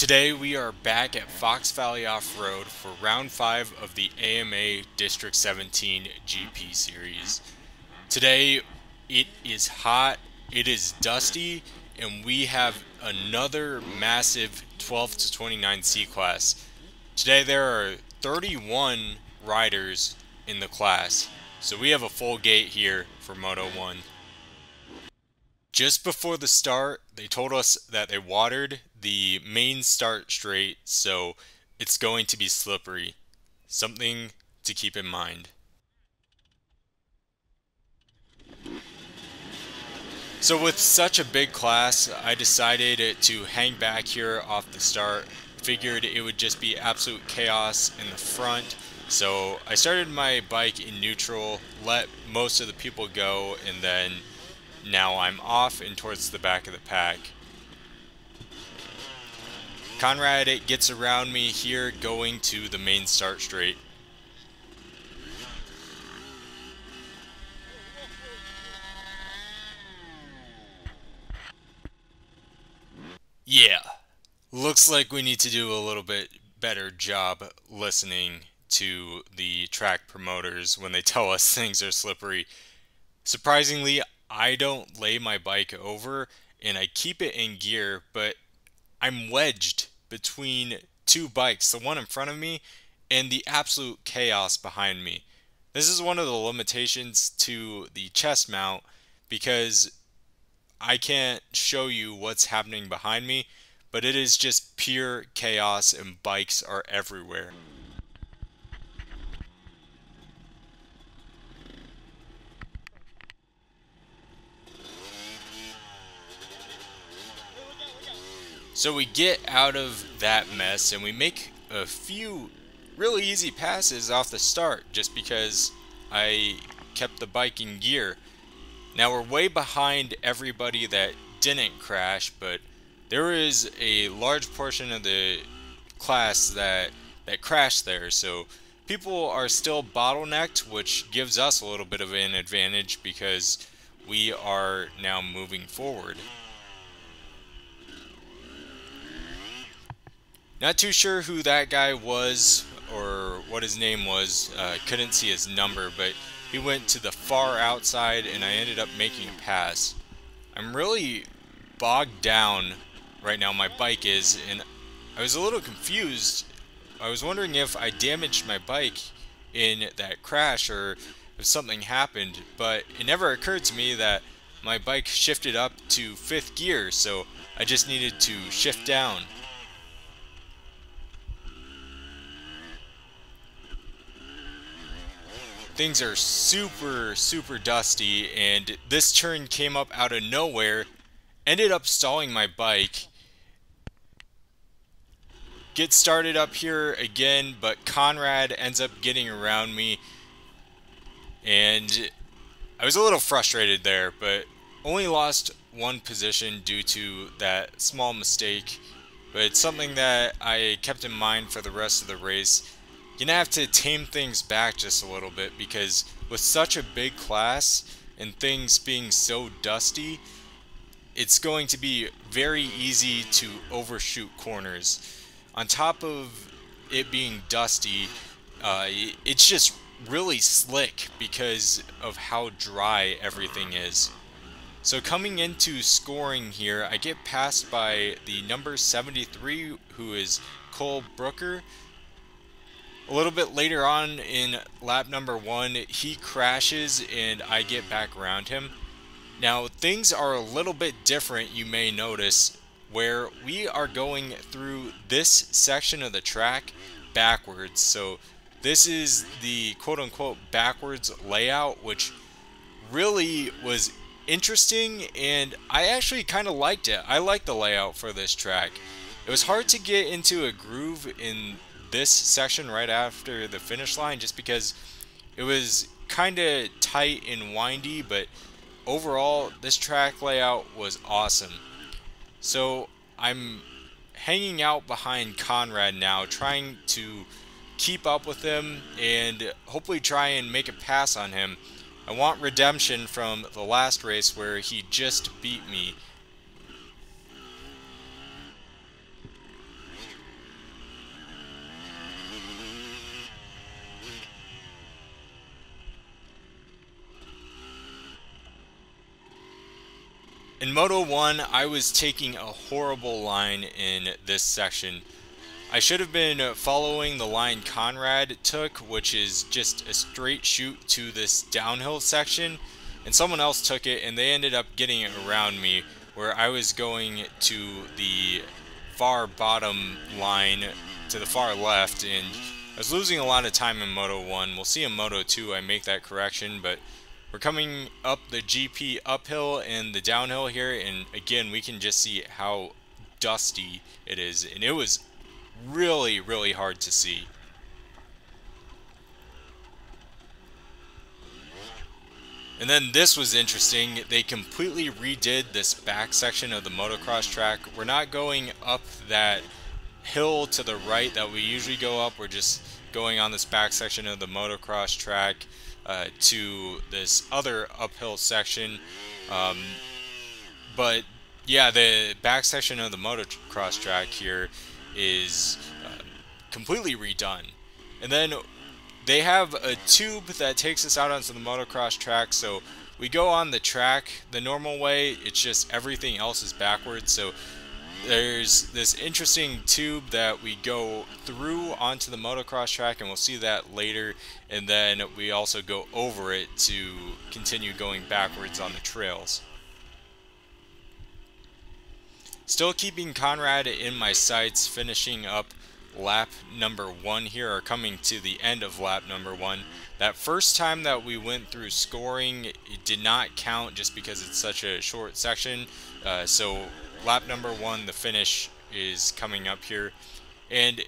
Today we are back at Fox Valley Off-Road for round 5 of the AMA District 17 GP Series. Today it is hot, it is dusty, and we have another massive 12 to 29 C-Class. Today there are 31 riders in the class, so we have a full gate here for Moto 1. Just before the start, they told us that they watered the main start straight, so it's going to be slippery. Something to keep in mind. So with such a big class, I decided to hang back here off the start. Figured it would just be absolute chaos in the front. So I started my bike in neutral, let most of the people go, and then now I'm off and towards the back of the pack. Conrad gets around me here going to the main start straight. Yeah, looks like we need to do a little bit better job listening to the track promoters when they tell us things are slippery. Surprisingly, I don't lay my bike over and I keep it in gear, but I'm wedged between two bikes, the one in front of me and the absolute chaos behind me. This is one of the limitations to the chest mount because I can't show you what's happening behind me, but it is just pure chaos and bikes are everywhere. So we get out of that mess and we make a few really easy passes off the start just because I kept the bike in gear. Now we're way behind everybody that didn't crash, but there is a large portion of the class that crashed there, so people are still bottlenecked, which gives us a little bit of an advantage because we are now moving forward. Not too sure who that guy was or what his name was. Couldn't see his number, but he went to the far outside and I ended up making a pass. I'm really bogged down right now, my bike is, and I was a little confused. I was wondering if I damaged my bike in that crash or if something happened, but it never occurred to me that my bike shifted up to 5th gear, so I just needed to shift down. Things are super dusty, and this turn came up out of nowhere, ended up stalling my bike. Get started up here again, but Conrad ends up getting around me, and I was a little frustrated there, but only lost one position due to that small mistake, but it's something that I kept in mind for the rest of the race. You're gonna have to tame things back just a little bit because with such a big class and things being so dusty, it's going to be very easy to overshoot corners. On top of it being dusty, it's just really slick because of how dry everything is. So coming into scoring here, I get passed by the number 73, who is Cole Brooker. A little bit later on in lap number 1, he crashes and I get back around him. Now things are a little bit different, you may notice, where we are going through this section of the track backwards. So this is the quote-unquote backwards layout, which really was interesting and I actually kind of liked it. I like the layout for this track. It was hard to get into a groove in this section right after the finish line just because it was kind of tight and windy, but overall this track layout was awesome. So I'm hanging out behind Conrad now, trying to keep up with him and hopefully try and make a pass on him. I want redemption from the last race where he just beat me. In Moto 1, I was taking a horrible line in this section. I should have been following the line Conrad took, which is just a straight shoot to this downhill section, and someone else took it and they ended up getting it around me, where I was going to the far bottom line to the far left, and I was losing a lot of time in Moto 1. We'll see in Moto 2 I make that correction, but we're coming up the GP uphill and the downhill here, and again we can just see how dusty it is, and it was really, really hard to see. And then this was interesting. They completely redid this back section of the motocross track. We're not going up that hill to the right that we usually go up. We're just going on this back section of the motocross track to this other uphill section. But yeah, the back section of the motocross track here is completely redone. And then they have a tube that takes us out onto the motocross track, so we go on the track the normal way, it's just everything else is backwards. So there's this interesting tube that we go through onto the motocross track, and we'll see that later, and then we also go over it to continue going backwards on the trails. Still keeping Conrad in my sights, finishing up lap number 1 here, or coming to the end of lap number 1. That first time that we went through scoring, it did not count just because it's such a short section. So lap number 1, the finish is coming up here, and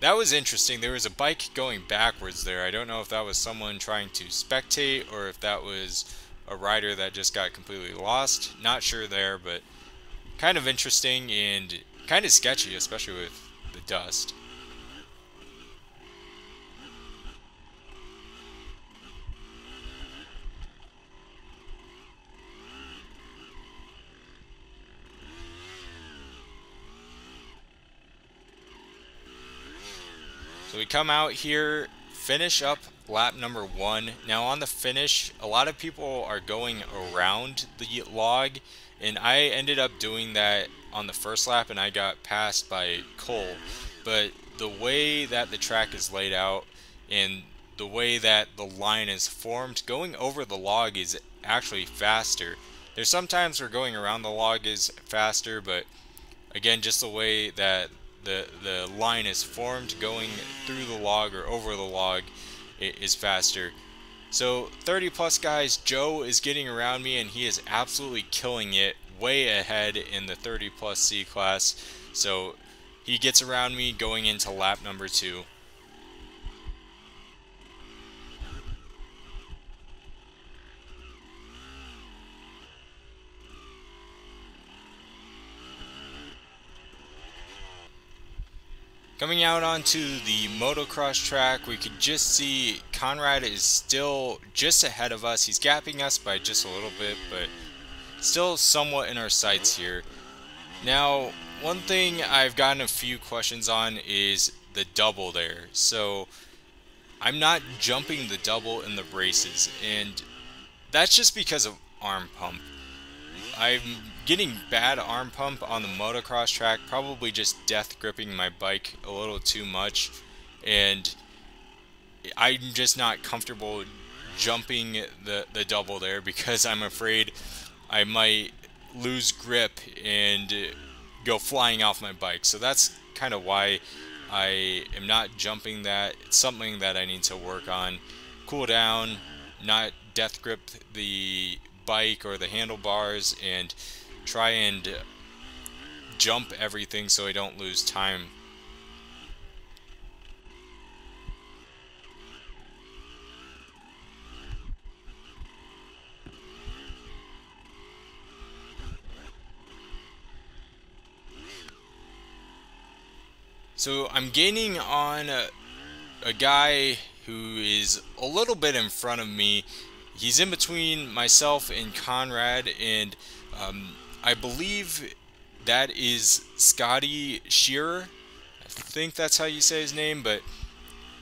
that was interesting. There was a bike going backwards there. I don't know if that was someone trying to spectate or if that was a rider that just got completely lost. Not sure there, but kind of interesting and kind of sketchy, especially with the dust. So we come out here, finish up lap number 1. Now on the finish, a lot of people are going around the log, and I ended up doing that on the first lap, and I got passed by Cole. But the way that the track is laid out and the way that the line is formed, going over the log is actually faster. There's sometimes where going around the log is faster, but again, just the way that the line is formed, going through the log or over the log is faster. So 30 plus guys, Joe is getting around me and he is absolutely killing it, way ahead in the 30 plus C class. So he gets around me going into lap number 2. Coming out onto the motocross track, we could just see Conrad is still just ahead of us. He's gapping us by just a little bit, but still somewhat in our sights here. Now, one thing I've gotten a few questions on is the double there. So, I'm not jumping the double in the races, and that's just because of arm pump. I'm getting bad arm pump on the motocross track, probably just death gripping my bike a little too much, and I'm just not comfortable jumping the double there because I'm afraid I might lose grip and go flying off my bike. So that's kind of why I am not jumping that. It's something that I need to work on. Cool down, not death grip the bike or the handlebars, and try and jump everything so I don't lose time. So I'm gaining on a guy who is a little bit in front of me. He's in between myself and Conrad, and I believe that is Scotty Shearer. I think that's how you say his name, but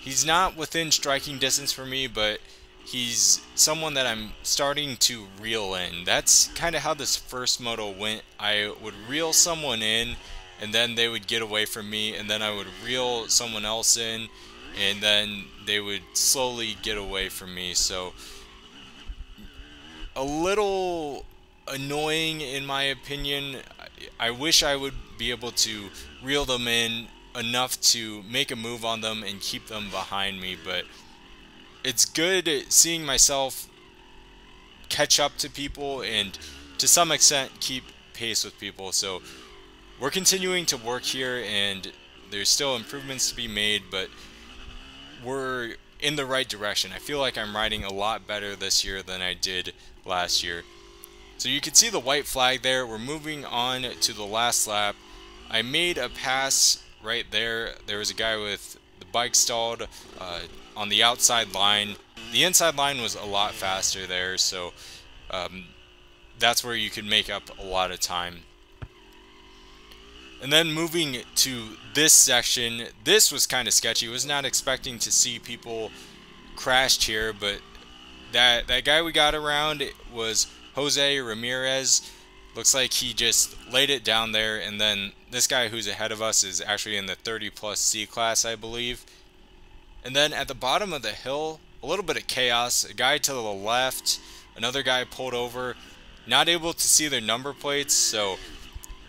he's not within striking distance for me, but he's someone that I'm starting to reel in. That's kind of how this first moto went. I would reel someone in, and then they would get away from me, and then I would reel someone else in, and then they would slowly get away from me. So a little annoying in my opinion. I wish I would be able to reel them in enough to make a move on them and keep them behind me, but it's good seeing myself catch up to people and to some extent keep pace with people. So we're continuing to work here, and there's still improvements to be made, but we're in the right direction. I feel like I'm riding a lot better this year than I did last year. So you can see the white flag there. We're moving on to the last lap. I made a pass right there. There was a guy with the bike stalled on the outside line. The inside line was a lot faster there, so that's where you could make up a lot of time. And then moving to this section, this was kind of sketchy. I was not expecting to see people crashed here, but that guy we got around was Jose Ramirez. Looks like he just laid it down there, and then this guy who's ahead of us is actually in the 30 plus C class, I believe. And then at the bottom of the hill, a little bit of chaos. A guy to the left, another guy pulled over, not able to see their number plates, so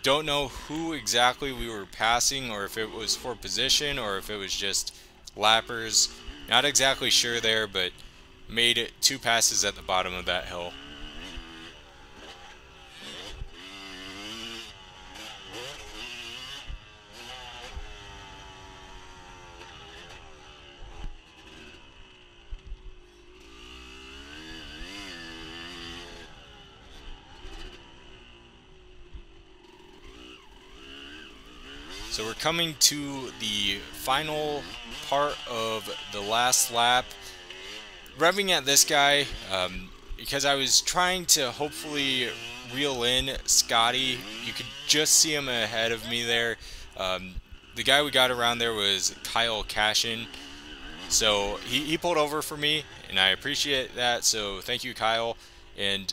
don't know who exactly we were passing, or if it was for position or if it was just lappers. Not exactly sure there, but made it 2 passes at the bottom of that hill. So we're coming to the final part of the last lap. Revving at this guy because I was trying to hopefully reel in Scotty. You could just see him ahead of me there. The guy we got around there was Kyle Cashin. So he pulled over for me, and I appreciate that. So thank you, Kyle. And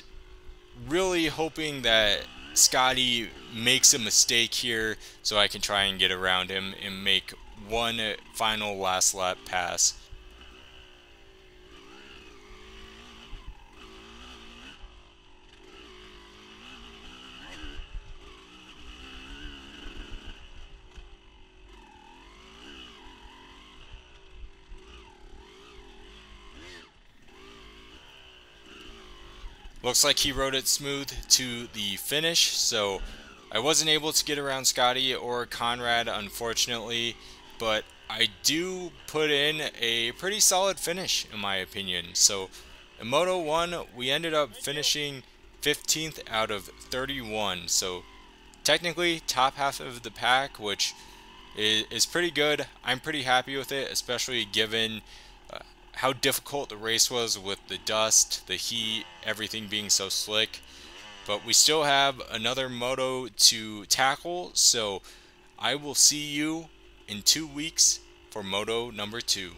really hoping that Scotty makes a mistake here so I can try and get around him and make one final last lap pass. Looks like he rode it smooth to the finish, so I wasn't able to get around Scotty or Conrad, unfortunately, but I do put in a pretty solid finish, in my opinion. So in Moto 1, we ended up finishing 15th out of 31, so technically top half of the pack, which is pretty good. I'm pretty happy with it, especially given how difficult the race was with the dust, the heat, everything being so slick. But we still have another moto to tackle, so I will see you in 2 weeks for Moto number 2.